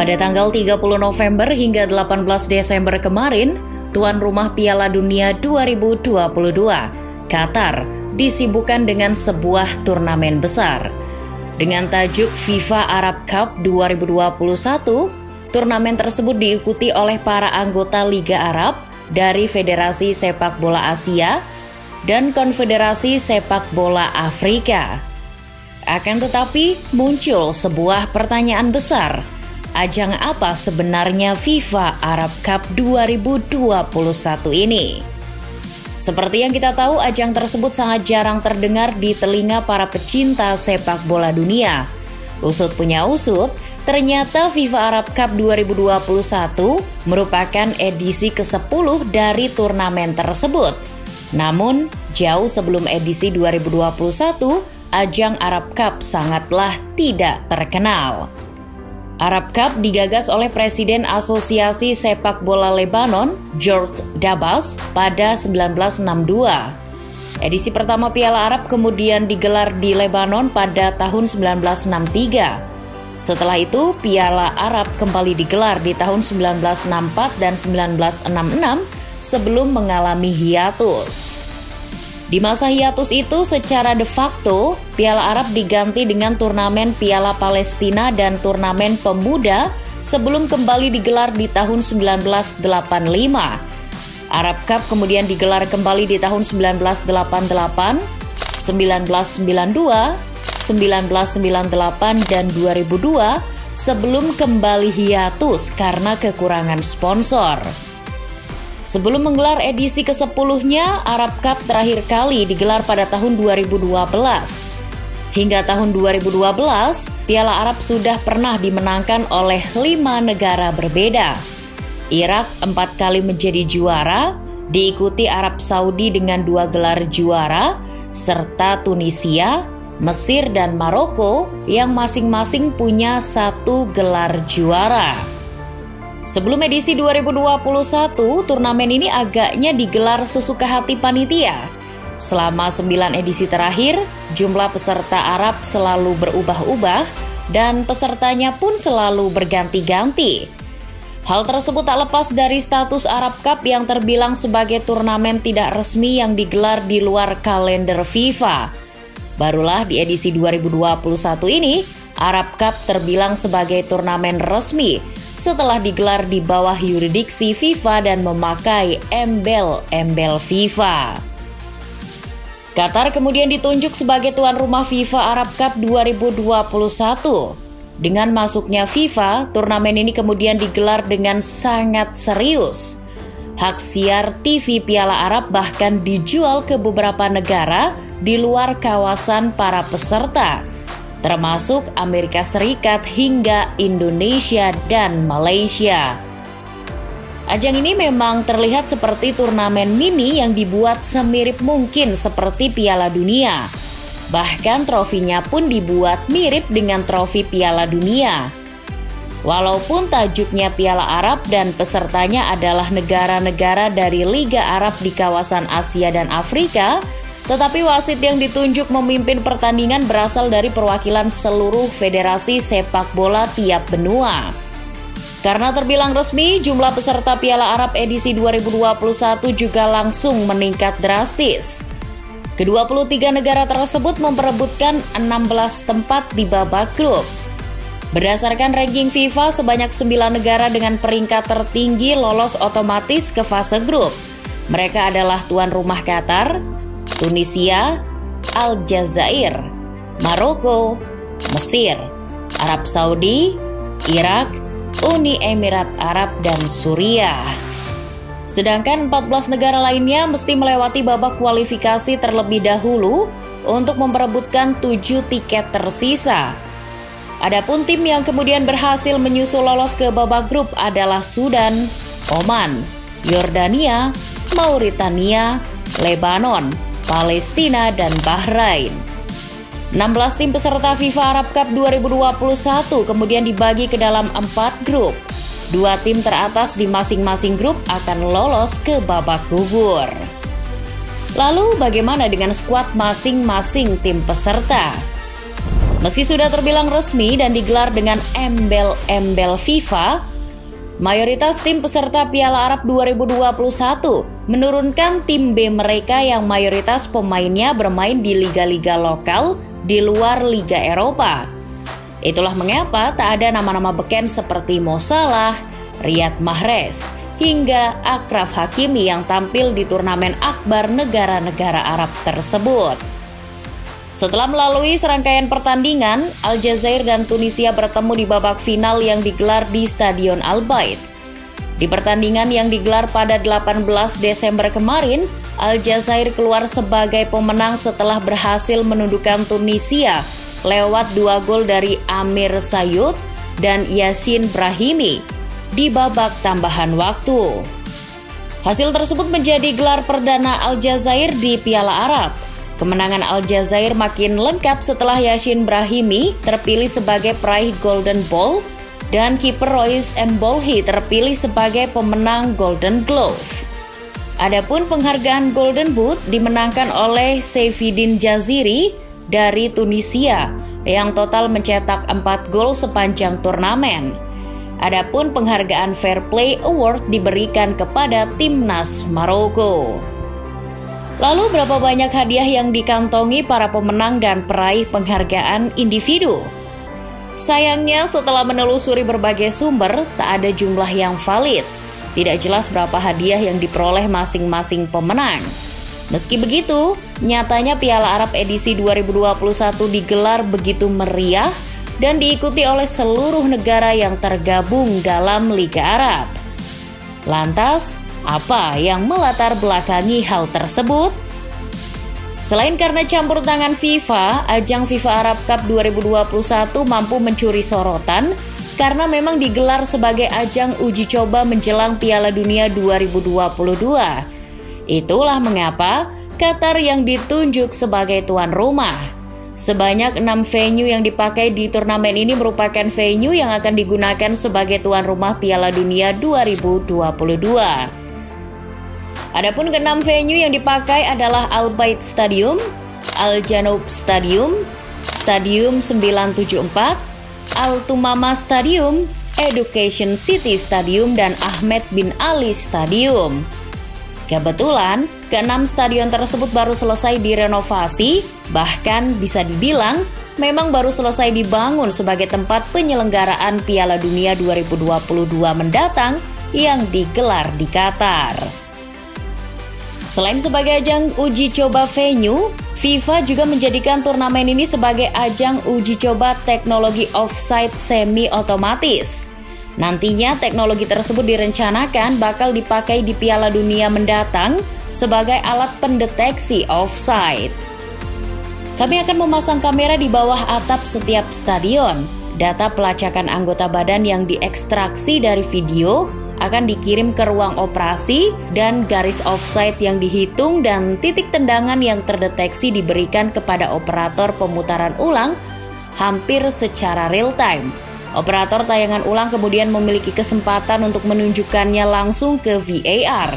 Pada tanggal 30 November hingga 18 Desember kemarin, tuan rumah Piala Dunia 2022, Qatar, disibukkan dengan sebuah turnamen besar. Dengan tajuk FIFA Arab Cup 2021, turnamen tersebut diikuti oleh para anggota Liga Arab dari Federasi Sepak Bola Asia dan Konfederasi Sepak Bola Afrika. Akan tetapi, muncul sebuah pertanyaan besar. Ajang apa sebenarnya FIFA Arab Cup 2021 ini? Seperti yang kita tahu, ajang tersebut sangat jarang terdengar di telinga para pecinta sepak bola dunia. Usut punya usut, ternyata FIFA Arab Cup 2021 merupakan edisi ke-10 dari turnamen tersebut. Namun, jauh sebelum edisi 2021, ajang Arab Cup sangatlah tidak terkenal. Arab Cup digagas oleh Presiden Asosiasi Sepak Bola Lebanon, George Dabas, pada 1962. Edisi pertama Piala Arab kemudian digelar di Lebanon pada tahun 1963. Setelah itu, Piala Arab kembali digelar di tahun 1964 dan 1966 sebelum mengalami hiatus. Di masa hiatus itu, secara de facto, Piala Arab diganti dengan turnamen Piala Palestina dan turnamen pemuda sebelum kembali digelar di tahun 1985. Arab Cup kemudian digelar kembali di tahun 1988, 1992, 1998, dan 2002 sebelum kembali hiatus karena kekurangan sponsor. Sebelum menggelar edisi ke-10-nya, Arab Cup terakhir kali digelar pada tahun 2012. Hingga tahun 2012, Piala Arab sudah pernah dimenangkan oleh 5 negara berbeda. Irak 4 kali menjadi juara, diikuti Arab Saudi dengan 2 gelar juara, serta Tunisia, Mesir, dan Maroko yang masing-masing punya 1 gelar juara. Sebelum edisi 2021, turnamen ini agaknya digelar sesuka hati panitia. Selama 9 edisi terakhir, jumlah peserta Arab selalu berubah-ubah dan pesertanya pun selalu berganti-ganti. Hal tersebut tak lepas dari status Arab Cup yang terbilang sebagai turnamen tidak resmi yang digelar di luar kalender FIFA. Barulah di edisi 2021 ini, Arab Cup terbilang sebagai turnamen resmi setelah digelar di bawah yurisdiksi FIFA dan memakai embel-embel FIFA. Qatar kemudian ditunjuk sebagai tuan rumah FIFA Arab Cup 2021. Dengan masuknya FIFA, turnamen ini kemudian digelar dengan sangat serius. Hak siar TV Piala Arab bahkan dijual ke beberapa negara di luar kawasan para peserta, termasuk Amerika Serikat hingga Indonesia dan Malaysia. Ajang ini memang terlihat seperti turnamen mini yang dibuat semirip mungkin seperti Piala Dunia. Bahkan trofinya pun dibuat mirip dengan trofi Piala Dunia. Walaupun tajuknya Piala Arab dan pesertanya adalah negara-negara dari Liga Arab di kawasan Asia dan Afrika, tetapi wasit yang ditunjuk memimpin pertandingan berasal dari perwakilan seluruh federasi sepak bola tiap benua. Karena terbilang resmi, jumlah peserta Piala Arab edisi 2021 juga langsung meningkat drastis. Ke-23 negara tersebut memperebutkan 16 tempat di babak grup. Berdasarkan ranking FIFA, sebanyak 9 negara dengan peringkat tertinggi lolos otomatis ke fase grup. Mereka adalah tuan rumah Qatar, Tunisia, Aljazair, Maroko, Mesir, Arab Saudi, Irak, Uni Emirat Arab, dan Suriah. Sedangkan 14 negara lainnya mesti melewati babak kualifikasi terlebih dahulu untuk memperebutkan 7 tiket tersisa. Adapun tim yang kemudian berhasil menyusul lolos ke babak grup adalah Sudan, Oman, Yordania, Mauritania, Lebanon, Palestina, dan Bahrain. 16 tim peserta FIFA Arab Cup 2021 kemudian dibagi ke dalam 4 grup. 2 tim teratas di masing-masing grup akan lolos ke babak gugur. Lalu bagaimana dengan skuad masing-masing tim peserta? Meski sudah terbilang resmi dan digelar dengan embel-embel FIFA, mayoritas tim peserta Piala Arab 2021 menurunkan tim B mereka yang mayoritas pemainnya bermain di liga-liga lokal di luar Liga Eropa. Itulah mengapa tak ada nama-nama beken seperti Mo Salah, Riyad Mahrez, hingga Achraf Hakimi yang tampil di turnamen akbar negara-negara Arab tersebut. Setelah melalui serangkaian pertandingan, Aljazair dan Tunisia bertemu di babak final yang digelar di Stadion Al Bayt. Di pertandingan yang digelar pada 18 Desember kemarin, Aljazair keluar sebagai pemenang setelah berhasil menundukkan Tunisia lewat 2 gol dari Amir Sayyut dan Yassin Brahimi di babak tambahan waktu. Hasil tersebut menjadi gelar perdana Aljazair di Piala Arab. Kemenangan Aljazair makin lengkap setelah Yassin Brahimi terpilih sebagai peraih Golden Ball dan kiper Royce Mbolhi terpilih sebagai pemenang Golden Glove. Adapun penghargaan Golden Boot dimenangkan oleh Saifuddin Jaziri dari Tunisia yang total mencetak 4 gol sepanjang turnamen. Adapun penghargaan Fair Play Award diberikan kepada Timnas Maroko. Lalu berapa banyak hadiah yang dikantongi para pemenang dan peraih penghargaan individu? Sayangnya setelah menelusuri berbagai sumber, tak ada jumlah yang valid. Tidak jelas berapa hadiah yang diperoleh masing-masing pemenang. Meski begitu, nyatanya Piala Arab edisi 2021 digelar begitu meriah dan diikuti oleh seluruh negara yang tergabung dalam Liga Arab. Lantas, apa yang melatar belakangi hal tersebut? Selain karena campur tangan FIFA, ajang FIFA Arab Cup 2021 mampu mencuri sorotan karena memang digelar sebagai ajang uji coba menjelang Piala Dunia 2022. Itulah mengapa Qatar yang ditunjuk sebagai tuan rumah. Sebanyak 6 venue yang dipakai di turnamen ini merupakan venue yang akan digunakan sebagai tuan rumah Piala Dunia 2022. Adapun ke-6 venue yang dipakai adalah Al Bayt Stadium, Al Janoub Stadium, Stadium 974, Al Tumama Stadium, Education City Stadium, dan Ahmed bin Ali Stadium. Kebetulan, ke-6 stadion tersebut baru selesai direnovasi, bahkan bisa dibilang memang baru selesai dibangun sebagai tempat penyelenggaraan Piala Dunia 2022 mendatang yang digelar di Qatar. Selain sebagai ajang uji coba venue, FIFA juga menjadikan turnamen ini sebagai ajang uji coba teknologi offside semi-otomatis. Nantinya teknologi tersebut direncanakan bakal dipakai di Piala Dunia mendatang sebagai alat pendeteksi offside. Kami akan memasang kamera di bawah atap setiap stadion. Data pelacakan anggota badan yang diekstraksi dari video akan dikirim ke ruang operasi dan garis offside yang dihitung dan titik tendangan yang terdeteksi diberikan kepada operator pemutaran ulang hampir secara real time. Operator tayangan ulang kemudian memiliki kesempatan untuk menunjukkannya langsung ke VAR.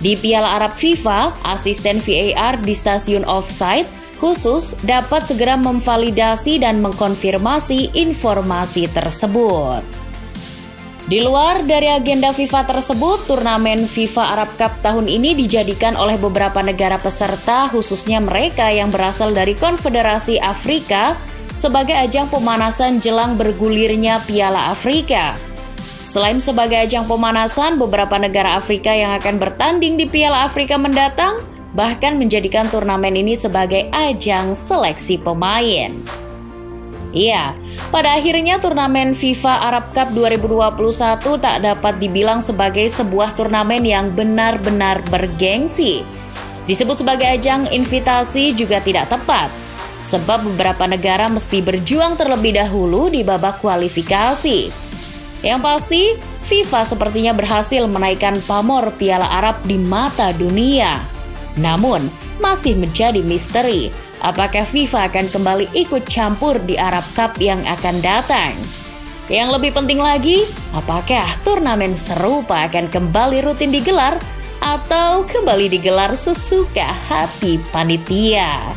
Di Piala Arab FIFA, asisten VAR di stasiun offside khusus dapat segera memvalidasi dan mengkonfirmasi informasi tersebut. Di luar dari agenda FIFA tersebut, turnamen FIFA Arab Cup tahun ini dijadikan oleh beberapa negara peserta, khususnya mereka yang berasal dari Konfederasi Afrika, sebagai ajang pemanasan jelang bergulirnya Piala Afrika. Selain sebagai ajang pemanasan, beberapa negara Afrika yang akan bertanding di Piala Afrika mendatang bahkan menjadikan turnamen ini sebagai ajang seleksi pemain. Iya, pada akhirnya turnamen FIFA Arab Cup 2021 tak dapat dibilang sebagai sebuah turnamen yang benar-benar bergengsi. Disebut sebagai ajang invitasi juga tidak tepat, sebab beberapa negara mesti berjuang terlebih dahulu di babak kualifikasi. Yang pasti, FIFA sepertinya berhasil menaikkan pamor Piala Arab di mata dunia. Namun, masih menjadi misteri. Apakah FIFA akan kembali ikut campur di Arab Cup yang akan datang? Yang lebih penting lagi, apakah turnamen serupa akan kembali rutin digelar atau kembali digelar sesuka hati panitia?